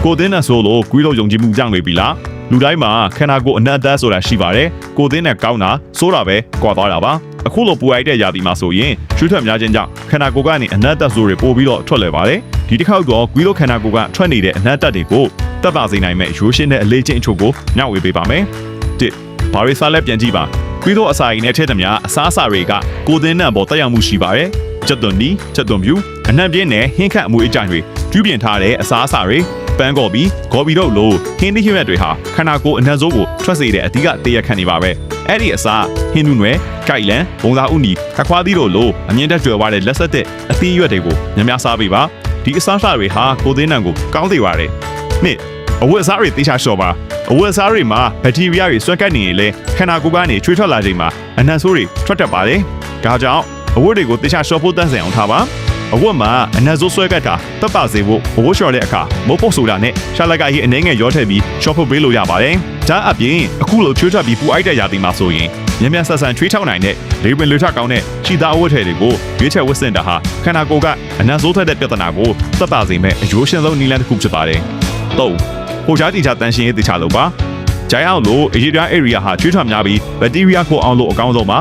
ကိုသင်းနဲ့ဆိုလို့ကွေးလို့ယုံကြည်မှုကြောင့်နေပြီလားလူတိုင်းမှာခန္ဓာကိုယ်အနက်အသက်ဆိုတာရှိပါတယ်ကိုသင်းနဲ့ကောင်းတာဆိုတာပဲကွာသွားတာပါအခုလိုပူအိုက်တဲ့ယာတီမှာဆိုရင်ရွှေထွက်များခြင်းကြောင့်ခန္ဓာကိုယ်ကနေအနက်အသက်ဆိုတွေပို့ပြီးတော့ထွက်လာပါတယ်ဒီတစ်ခေါက်တော့ကွေးလို့ခန္ဓာကိုယ်ကထွက်နေတဲ့အနက်အသက်တွေကိုတက်ပါစေနိုင်မဲ့ရိုးရှင်းတဲ့အလေးချင်းအချို့ကိုညှဝေပေးပါမယ်1ဘာရီစာလက်ပြန်ကြည့်ပါကွေးလို့အစာအိမ်နဲ့ထဲသမျှအစားအစာတွေကကိုသင်းနဲ့ပေါ်တက်ရောက်မှုရှိပါတယ်ချက်သွန်နီချက်သွန်ပြူအနှံ့ပြင်းနဲ့ဟင်းခတ်အမွေအကြိုင်တွေကျူးပြင်ထားတဲ့အစားအစာတွေပန်းကော်ပြီးဂေါ်ဘီတို့လိုဟင်းသီးဟင်းရွက်တွေဟာခန္ဓာကိုယ်အနှံ့စိုးကိုထွက်စေတဲ့အဓိကတရခန့်နေပါပဲအဲ့ဒီအစားဟင်းနူးနွယ်၊ကြိုက်လန်၊ဘုံသာဥနီခခွားသီးတို့လိုအမြင့်တက်ကျွယ်ဝတဲ့လက်ဆက်တဲ့အသီးရွက်တွေကိုများများစားပေးပါဒီအစားအစာတွေဟာကိုသင်းနံကိုကောင်းစေပါတယ်နှစ်အဝတ်အစားတွေတေချာလျှော်ပါအဝတ်အစားတွေမှာဘက်တီးရီးယားတွေဆွဲကပ်နေရင်လေခန္ဓာကိုယ်ကနေချွေးထွက်လာချိန်မှာအနှံ့ဆိုးတွေထွက်တတ်ပါတယ်ဒါကြောင့်အဝတ်တွေကိုတေချာလျှော်ဖို့တန်းစင်အောင်ထားပါအဝတ်မှာအနှံ့ဆိုးဆွဲကပ်တာတက်ပါစေဖို့အဝတ်လျှော်တဲ့အခါမုတ်ပုတ်ဆိုတာနဲ့ရှာလိုက်ကရေးအနေငယ်ရောထည့်ပြီးရှော့ဖို့ပေးလို့ရပါတယ်ဒါအပြင်အခုလိုချွေးထွက်ပြီးပူအိုက်တဲ့ရာသီမှာဆိုရင်မြန်မြန်ဆက်ဆန်ချွေးထောက်နိုင်တဲ့လေဝင်လေထကောင်းတဲ့ခြေသားအဝတ်ထည်တွေကိုရွေးချယ်ဝတ်ဆင်တာဟာခန္ဓာကိုယ်ကအနှံ့ဆိုးထွက်တဲ့ပြဿနာကိုတက်ပါစေမဲ့အယိုးရှင်ဆုံးနည်းလမ်းတစ်ခုဖြစ်ပါတယ်၃ဟိုချာတီချာတန်ရှင်းရေးတခြားလို့ပါဂျိုင်းအောင်လို့အရေးပြား area ဟာချွေးထွက်များပြီးဘက်တီးရီးယားကိုအောင်လို့အကောင်းဆုံးပါ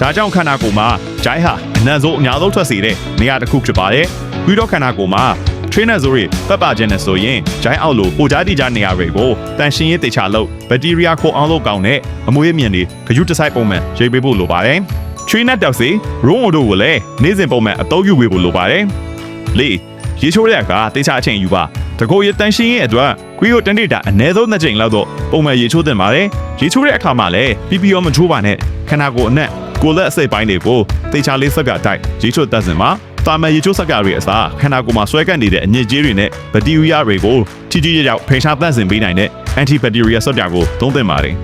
ဒါကြောင့်ခန္ဓာကိုယ်မှာဂျိုင်းဟာအနှံ့ဆုံးအများဆုံးထွက်စေတဲ့နေရာတစ်ခုဖြစ်ပါတယ်ပြီးတော့ခန္ဓာကိုယ်မှာ trainer ဆိုရင်ပတ်ပါခြင်းနဲ့ဆိုရင်ဂျိုင်းအောင်လို့ဟိုချာတီချာနေရာတွေကိုတန်ရှင်းရေးတခြားလို့ဘက်တီးရီးယားကိုအောင်လို့ကောင်းတဲ့အမွေးမြင့်တွေဂရုတစိုက်ပုံမှန်ရေးပေးဖို့လိုပါတယ်trainer တောက်စီရုံးအိုတို့ကိုလည်းနေ့စဉ်ပုံမှန်အသုံးပြုပေးဖို့လိုပါတယ်၄ရေချိုးတဲ့အခါတေချာအချိန်ယူပါတကိုယ်ရတန်ရှင်းရဲ့အတွက်ခွေးကိုတန်တေတာအနည်းဆုံး2ချိန်လောက်တော့ပုံမှန်ရေချိုးတင်ပါတယ်ရေချိုးတဲ့အခါမှာလည်းပြီးပြီးရောမချိုးပါနဲ့ခန္ဓာကိုယ်အနက်ကိုယ်လက်အစိတ်ပိုင်းတွေကိုတေချာလေးဆက်ပြတိုက်ရေချိုးတက်စင်မှာတာမန်ရေချိုးဆက်ပြတွေအစားခန္ဓာကိုယ်မှာဆွဲကပ်နေတဲ့အညစ်အကြေးတွေနဲ့ဘက်တီးရီးယားတွေကိုထိထိရောက်ဖိရှားတန့်စင်ပေးနိုင်တဲ့ anti bacterial ဆက်ပြကိုသုံးသင့်ပါတယ်